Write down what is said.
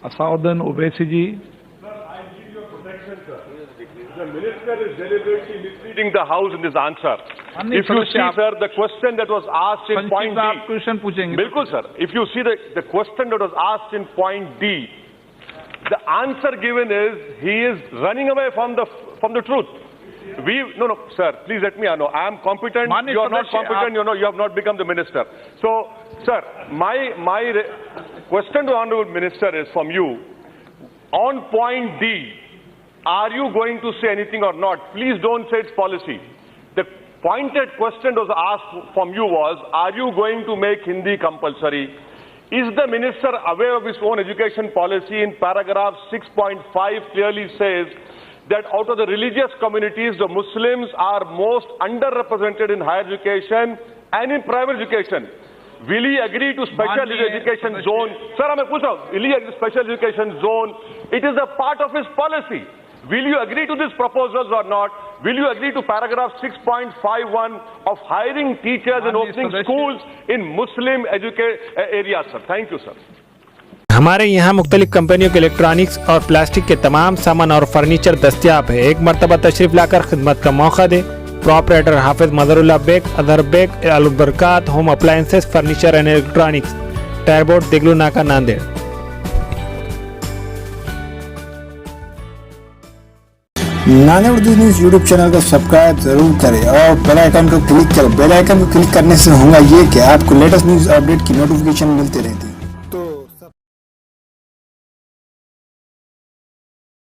Asauddin Owaisi ji. The minister is deliberately misleading the House in this answer. माननीय If you सदस्य, see, आप sir, the question that was asked in point संक्षिप्त आप D. Question पूछेंगे. Bilkul, sir. If you see the question that was asked in point D, the answer given is he is running away from the truth. No, sir. Please let me know. I am competent. माननीय You are not सदस्य, competent. You have not become the minister. So, sir, my question to honorable minister is from you. On point D, are you going to say anything or not? Please don't say it's policy. The pointed question that was asked from you was, are you going to make Hindi compulsory? Is the minister aware of his own education policy? In paragraph 6.5 clearly says that out of the religious communities, the Muslims are most underrepresented in higher education and in private education. Will he agree to special education zone? Sir, will he agree to special education zone? It is a part of his policy. Will you agree to these proposals or not? Will you agree to paragraph 6.51 of hiring teachers and opening schools in Muslim areas, sir? Thank you, sir. हमारे यहाँ मुख्तलिफ कंपनियों के electronics और plastic के तमाम सामान और फर्नीचर दस्तियाब है। एक मरतबा तशरीफ लाकर खिदमत का मौका दे। प्रॉपरेटर हाफिज मदरुल्लाह बेग, अदर Baig, Albarkat home appliances, furniture and electronics, टायरबोर्ड, Deglur Naka, Nanded. Nanded Urdu news YouTube channel को सब्सक्राइब जरूर करें और बेल आइकन को क्लिक करें। बेल आइकन को क्लिक करने से होगा ये कि आपको लेटेस्ट न्यूज़ अपडेट की नोटिफिकेशन मिलती रहे।